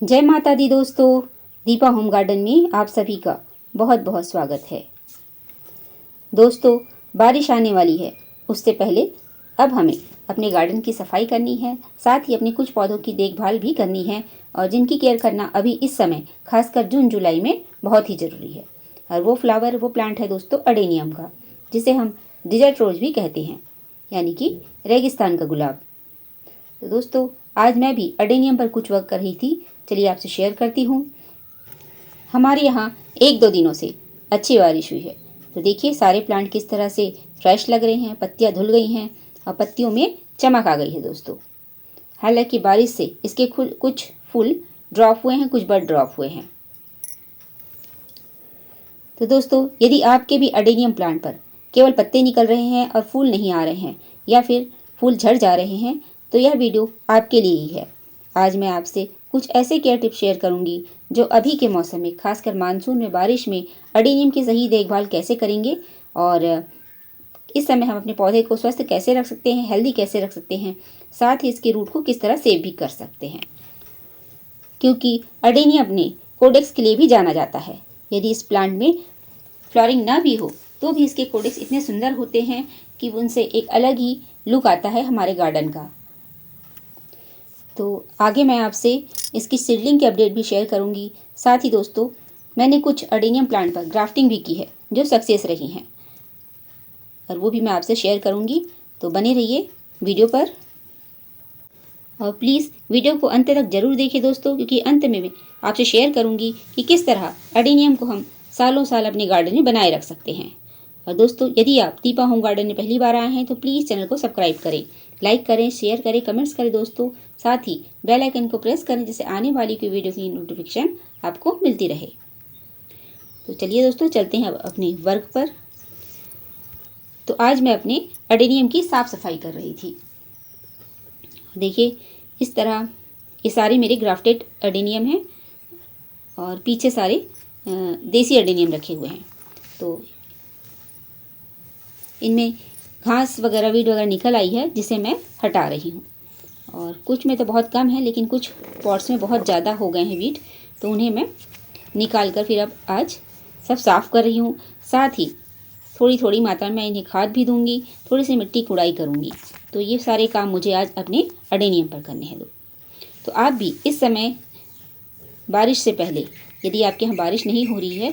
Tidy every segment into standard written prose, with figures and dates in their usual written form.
जय माता दी दोस्तों, दीपा होम गार्डन में आप सभी का बहुत बहुत स्वागत है। दोस्तों, बारिश आने वाली है, उससे पहले अब हमें अपने गार्डन की सफाई करनी है, साथ ही अपने कुछ पौधों की देखभाल भी करनी है और जिनकी केयर करना अभी इस समय खासकर जून जुलाई में बहुत ही ज़रूरी है। और वो प्लांट है दोस्तों अडेनियम का, जिसे हम डिजर्ट रोज भी कहते हैं, यानी कि रेगिस्तान का गुलाब। तो दोस्तों, आज मैं भी अडेनियम पर कुछ वर्क कर रही थी, चलिए आपसे शेयर करती हूँ। हमारे यहाँ 1-2 दिनों से अच्छी बारिश हुई है, तो देखिए सारे प्लांट किस तरह से फ्रेश लग रहे हैं, पत्तियाँ धुल गई हैं और पत्तियों में चमक आ गई है दोस्तों। हालांकि बारिश से इसके कुछ फूल ड्रॉप हुए हैं, कुछ बड ड्रॉप हुए हैं। तो दोस्तों, यदि आपके भी अडेनियम प्लांट पर केवल पत्ते निकल रहे हैं और फूल नहीं आ रहे हैं या फिर फूल झड़ जा रहे हैं, तो यह वीडियो आपके लिए ही है। आज मैं आपसे कुछ ऐसे केयर टिप्स शेयर करूंगी जो अभी के मौसम में, खासकर मानसून में बारिश में अडेनियम की सही देखभाल कैसे करेंगे और इस समय हम अपने पौधे को स्वस्थ कैसे रख सकते हैं, हेल्दी कैसे रख सकते हैं, साथ ही इसके रूट को किस तरह सेव भी कर सकते हैं। क्योंकि अडेनियम अपने कोडेक्स के लिए भी जाना जाता है। यदि इस प्लांट में फ्लावरिंग ना भी हो तो भी इसके कोडेक्स इतने सुंदर होते हैं कि उनसे एक अलग ही लुक आता है हमारे गार्डन का। तो आगे मैं आपसे इसकी सीडलिंग की अपडेट भी शेयर करूंगी। साथ ही दोस्तों, मैंने कुछ अडेनियम प्लांट पर ग्राफ्टिंग भी की है जो सक्सेस रही हैं, और वो भी मैं आपसे शेयर करूंगी। तो बने रहिए वीडियो पर और प्लीज़ वीडियो को अंत तक जरूर देखिए दोस्तों, क्योंकि अंत में मैं आपसे शेयर करूंगी कि किस तरह अडेनियम को हम सालों साल अपने गार्डन में बनाए रख सकते हैं। और दोस्तों, यदि आप दीपा होम गार्डन में पहली बार आए हैं तो प्लीज़ चैनल को सब्सक्राइब करें, लाइक करें, शेयर करें, कमेंट्स करें दोस्तों। साथ ही बेल आइकन को प्रेस करें जिससे आने वाली कोई वीडियो की नोटिफिकेशन आपको मिलती रहे। तो चलिए दोस्तों, चलते हैं अब अपने वर्क पर। तो आज मैं अपने अडेनियम की साफ़ सफाई कर रही थी। देखिए इस तरह ये सारे मेरे ग्राफ्टेड अडेनियम हैं और पीछे सारे देसी अडेनियम रखे हुए हैं। तो इनमें घास वगैरह, वीड वगैरह निकल आई है जिसे मैं हटा रही हूँ। और कुछ में तो बहुत कम है, लेकिन कुछ पॉट्स में बहुत ज़्यादा हो गए हैं वीड, तो उन्हें मैं निकाल कर फिर अब आज सब साफ़ कर रही हूँ। साथ ही थोड़ी थोड़ी मात्रा में इन्हें खाद भी दूंगी, थोड़ी सी मिट्टी कुड़ाई करूँगी। तो ये सारे काम मुझे आज अपने अडेनियम पर करने हैं। तो आप भी इस समय बारिश से पहले, यदि आपके यहाँ बारिश नहीं हो रही है,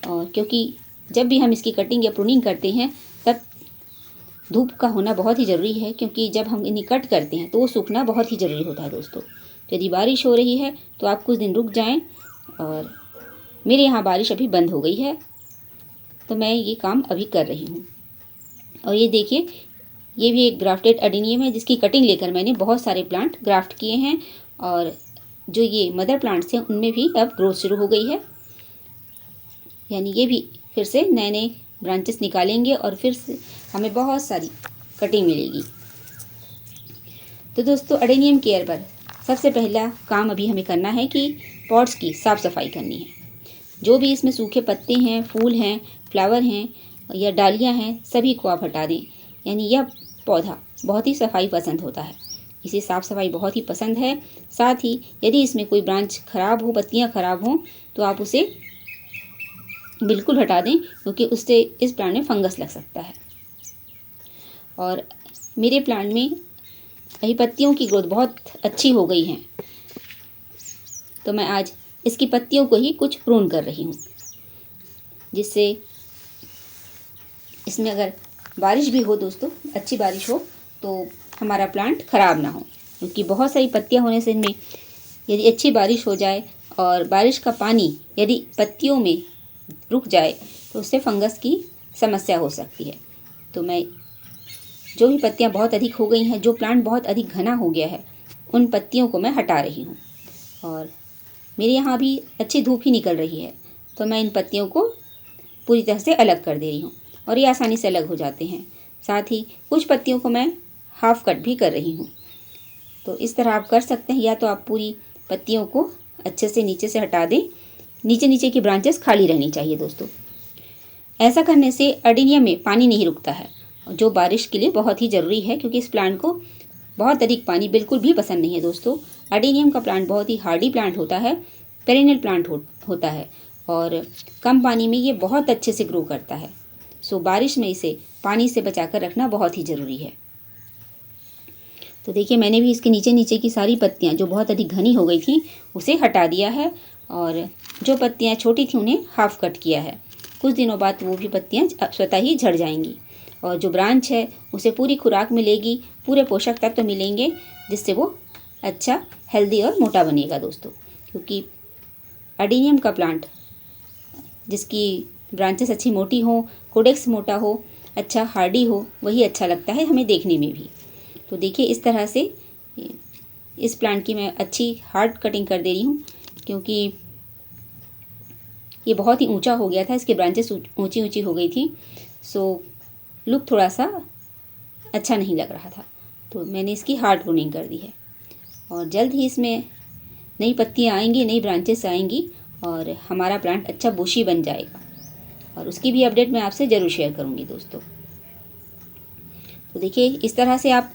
और क्योंकि जब भी हम इसकी कटिंग या प्रूनिंग करते हैं तब धूप का होना बहुत ही ज़रूरी है, क्योंकि जब हम इन्हें कट करते हैं तो वो सूखना बहुत ही ज़रूरी होता है दोस्तों। यदि बारिश हो रही है तो आप कुछ दिन रुक जाएं। और मेरे यहाँ बारिश अभी बंद हो गई है, तो मैं ये काम अभी कर रही हूँ। और ये देखिए, ये भी एक ग्राफ्टेड अडेनियम है जिसकी कटिंग लेकर मैंने बहुत सारे प्लांट ग्राफ्ट किए हैं, और जो ये मदर प्लांट्स हैं उनमें भी अब ग्रोथ शुरू हो गई है, यानी ये भी फिर से नए नए ब्रांचेस निकालेंगे और फिर से हमें बहुत सारी कटिंग मिलेगी। तो दोस्तों, अडेनियम केयर पर सबसे पहला काम अभी हमें करना है कि पॉट्स की साफ़ सफाई करनी है। जो भी इसमें सूखे पत्ते हैं, फूल हैं, फ्लावर हैं या डालियाँ हैं, सभी को आप हटा दें। यानी यह पौधा बहुत ही सफाई पसंद होता है, इसे साफ़ सफाई बहुत ही पसंद है। साथ ही यदि इसमें कोई ब्रांच खराब हो, पत्तियाँ खराब हों, तो आप उसे बिल्कुल हटा दें, क्योंकि उससे इस प्लांट में फंगस लग सकता है। और मेरे प्लांट में अभी पत्तियों की ग्रोथ बहुत अच्छी हो गई है, तो मैं आज इसकी पत्तियों को ही कुछ प्रून कर रही हूँ, जिससे इसमें अगर बारिश भी हो दोस्तों, अच्छी बारिश हो, तो हमारा प्लांट ख़राब ना हो। क्योंकि बहुत सारी पत्तियाँ होने से इनमें यदि अच्छी बारिश हो जाए और बारिश का पानी यदि पत्तियों में रुक जाए तो उससे फंगस की समस्या हो सकती है। तो मैं जो भी पत्तियाँ बहुत अधिक हो गई हैं, जो प्लांट बहुत अधिक घना हो गया है, उन पत्तियों को मैं हटा रही हूँ। और मेरे यहाँ भी अच्छी धूप ही निकल रही है, तो मैं इन पत्तियों को पूरी तरह से अलग कर दे रही हूँ और ये आसानी से अलग हो जाते हैं। साथ ही कुछ पत्तियों को मैं हाफ कट भी कर रही हूँ। तो इस तरह आप कर सकते हैं, या तो आप पूरी पत्तियों को अच्छे से नीचे से हटा दें, नीचे की ब्रांचेस खाली रहनी चाहिए दोस्तों। ऐसा करने से अडेनियम में पानी नहीं रुकता है, जो बारिश के लिए बहुत ही ज़रूरी है, क्योंकि इस प्लांट को बहुत अधिक पानी बिल्कुल भी पसंद नहीं है दोस्तों। अडेनियम का प्लांट बहुत ही हार्डी प्लांट होता है, पेरेनियल प्लांट होता है और कम पानी में ये बहुत अच्छे से ग्रो करता है। सो बारिश में इसे पानी से बचाकर रखना बहुत ही ज़रूरी है। तो देखिए मैंने भी इसके नीचे नीचे की सारी पत्तियाँ जो बहुत अधिक घनी हो गई थी उसे हटा दिया है और जो पत्तियाँ छोटी थी उन्हें हाफ कट किया है। कुछ दिनों बाद वो भी पत्तियाँ स्वतः ही झड़ जाएंगी और जो ब्रांच है उसे पूरी खुराक मिलेगी, पूरे पोषक तत्व मिलेंगे, जिससे वो अच्छा हेल्दी और मोटा बनेगा दोस्तों। क्योंकि अडेनियम का प्लांट जिसकी ब्रांचेस अच्छी मोटी हो, कोडेक्स मोटा हो, अच्छा हार्डी हो, वही अच्छा लगता है हमें देखने में भी। तो देखिए इस तरह से इस प्लांट की मैं अच्छी हार्ड कटिंग कर दे रही हूँ, क्योंकि ये बहुत ही ऊंचा हो गया था, इसके ब्रांचेस ऊंची ऊंची हो गई थी। सो लुक थोड़ा सा अच्छा नहीं लग रहा था, तो मैंने इसकी हार्ड प्रूनिंग कर दी है और जल्द ही इसमें नई पत्तियाँ आएंगी, नई ब्रांचेस आएंगी और हमारा प्लांट अच्छा बुशी बन जाएगा और उसकी भी अपडेट मैं आपसे ज़रूर शेयर करूँगी दोस्तों। तो देखिए इस तरह से आप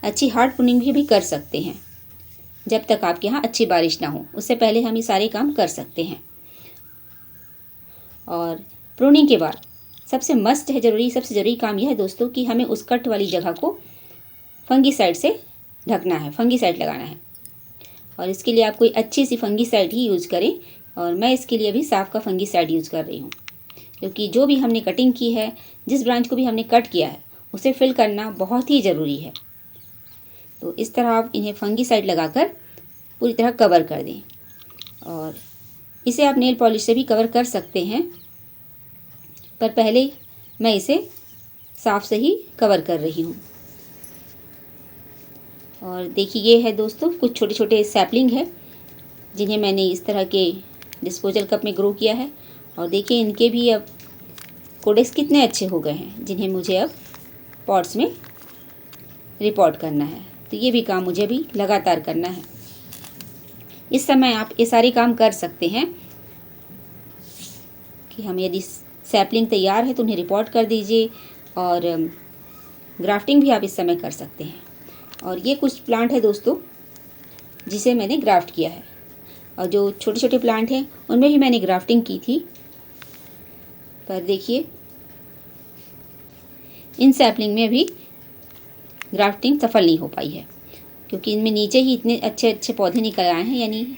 अच्छी हार्ड प्रूनिंग भी कर सकते हैं। जब तक आपके यहाँ अच्छी बारिश ना हो उससे पहले हम ये सारे काम कर सकते हैं। और प्रूनिंग के बाद सबसे मस्ट है सबसे ज़रूरी काम यह है दोस्तों कि हमें उस कट वाली जगह को फंगीसाइड से ढकना है, फंगीसाइड लगाना है। और इसके लिए आप कोई अच्छी सी फंगीसाइड ही यूज़ करें और मैं इसके लिए भी साफ का फंगीसाइड यूज़ कर रही हूँ, क्योंकि जो भी हमने कटिंग की है, जिस ब्रांच को भी हमने कट किया है उसे फिल करना बहुत ही ज़रूरी है। तो इस तरह आप इन्हें फंगीसाइड लगाकर पूरी तरह कवर कर दें और इसे आप नेल पॉलिश से भी कवर कर सकते हैं, पर पहले मैं इसे साफ से ही कवर कर रही हूँ। और देखिए ये है दोस्तों कुछ छोटे छोटे सैपलिंग है जिन्हें मैंने इस तरह के डिस्पोजल कप में ग्रो किया है और देखिए इनके भी अब कोडेक्स कितने अच्छे हो गए हैं, जिन्हें मुझे अब पॉट्स में रिपोर्ट करना है। तो ये भी काम मुझे भी लगातार करना है। इस समय आप ये सारे काम कर सकते हैं कि हम यदि सैपलिंग तैयार है तो उन्हें रिपोर्ट कर दीजिए और ग्राफ्टिंग भी आप इस समय कर सकते हैं। और ये कुछ प्लांट है दोस्तों जिसे मैंने ग्राफ्ट किया है और जो छोटे छोटे प्लांट हैं उनमें भी मैंने ग्राफ्टिंग की थी, पर देखिए इन सैपलिंग में भी ग्राफ्टिंग सफल नहीं हो पाई है, क्योंकि इनमें नीचे ही इतने अच्छे अच्छे पौधे निकल आए हैं, यानी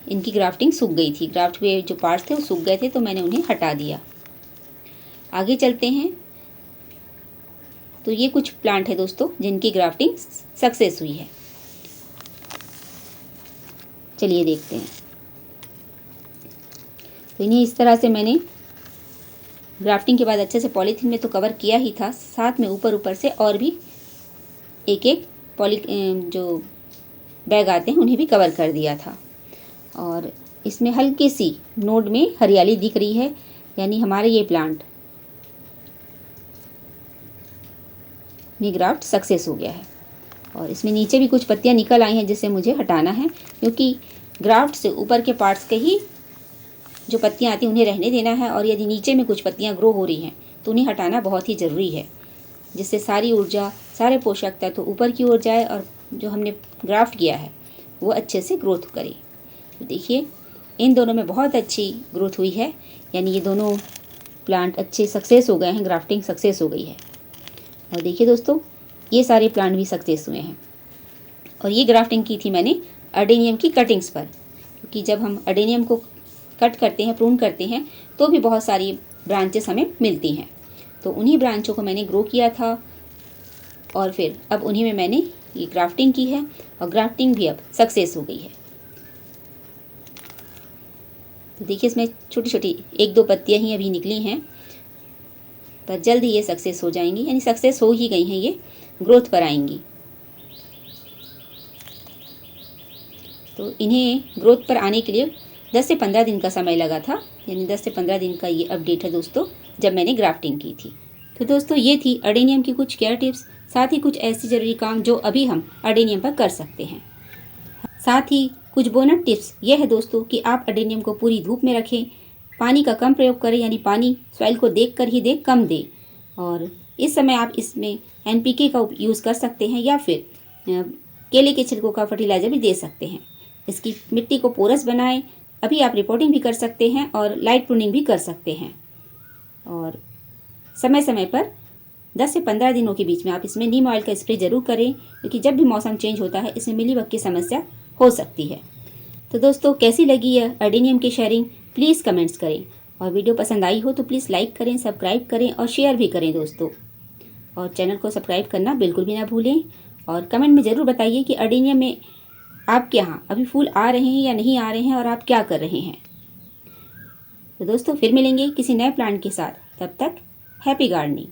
इनकी ग्राफ्टिंग सूख गई थी। ग्राफ्ट हुए जो पार्ट्स थे वो सूख गए थे, तो मैंने उन्हें हटा दिया। आगे चलते हैं। तो ये कुछ प्लांट है दोस्तों जिनकी ग्राफ्टिंग सक्सेस हुई है। चलिए देखते हैं। तो इन्हें इस तरह से मैंने ग्राफ्टिंग के बाद अच्छे से पॉलीथीन में तो कवर किया ही था, साथ में ऊपर ऊपर से और भी एक एक जो बैग आते हैं उन्हें भी कवर कर दिया था। और इसमें हल्की सी नोड में हरियाली दिख रही है, यानी हमारे ये प्लांट में ग्राफ्ट सक्सेस हो गया है। और इसमें नीचे भी कुछ पत्तियां निकल आई हैं जिसे मुझे हटाना है, क्योंकि ग्राफ्ट से ऊपर के पार्ट्स के ही जो पत्तियां आती हैं उन्हें रहने देना है, और यदि नीचे में कुछ पत्तियां ग्रो हो रही हैं तो उन्हें हटाना बहुत ही ज़रूरी है, जिससे सारी ऊर्जा, सारे पोषक तत्व ऊपर की ओर जाए और जो हमने ग्राफ्ट किया है वो अच्छे से ग्रोथ करे। तो देखिए इन दोनों में बहुत अच्छी ग्रोथ हुई है, यानी ये दोनों प्लांट अच्छे सक्सेस हो गए हैं, ग्राफ्टिंग सक्सेस हो गई है। और देखिए दोस्तों ये सारे प्लांट भी सक्सेस हुए हैं। और ये ग्राफ्टिंग की थी मैंने अडेनियम की कटिंग्स पर, क्योंकि जब हम अडेनियम को कट करते हैं, प्रून करते हैं, तो भी बहुत सारी ब्रांचेस हमें मिलती हैं। तो उन्हीं ब्रांचों को मैंने ग्रो किया था और फिर अब उन्हीं में मैंने ये ग्राफ्टिंग की है, और ग्राफ्टिंग भी अब सक्सेस हो गई है। तो देखिए इसमें छोटी छोटी एक दो पत्तियां ही अभी निकली हैं, पर जल्द ही ये सक्सेस हो जाएंगी, यानी सक्सेस हो ही गई हैं, ये ग्रोथ पर आएंगी। तो इन्हें ग्रोथ पर आने के लिए 10 से 15 दिन का समय लगा था, यानी 10 से 15 दिन का ये अपडेट है दोस्तों, जब मैंने ग्राफ्टिंग की थी। तो दोस्तों ये थी अडेनियम की कुछ केयर टिप्स, साथ ही कुछ ऐसी ज़रूरी काम जो अभी हम अडेनियम पर कर सकते हैं। साथ ही कुछ बोनस टिप्स ये है दोस्तों कि आप अडेनियम को पूरी धूप में रखें, पानी का कम प्रयोग करें, यानी पानी सॉइल को देख कर ही दें, कम दें। और इस समय आप इसमें NPK का यूज़ कर सकते हैं, या फिर केले के छिलकों का फर्टिलाइज़र भी दे सकते हैं। इसकी मिट्टी को पोरस बनाएं। अभी आप रिपोर्टिंग भी कर सकते हैं और लाइट प्रूनिंग भी कर सकते हैं। और समय समय पर 10 से 15 दिनों के बीच में आप इसमें नीम ऑयल का स्प्रे ज़रूर करें, क्योंकि जब भी मौसम चेंज होता है इसमें मिलीबग की समस्या हो सकती है। तो दोस्तों, कैसी लगी यह अडेनियम की शेयरिंग प्लीज़ कमेंट्स करें, और वीडियो पसंद आई हो तो प्लीज़ लाइक करें, सब्सक्राइब करें और शेयर भी करें दोस्तों। और चैनल को सब्सक्राइब करना बिल्कुल भी ना भूलें। और कमेंट में ज़रूर बताइए कि अडेनियम में आपके यहाँ अभी फूल आ रहे हैं या नहीं आ रहे हैं, और आप क्या कर रहे हैं। तो दोस्तों, फिर मिलेंगे किसी नए प्लांट के साथ। तब तक हैप्पी गार्डनिंग।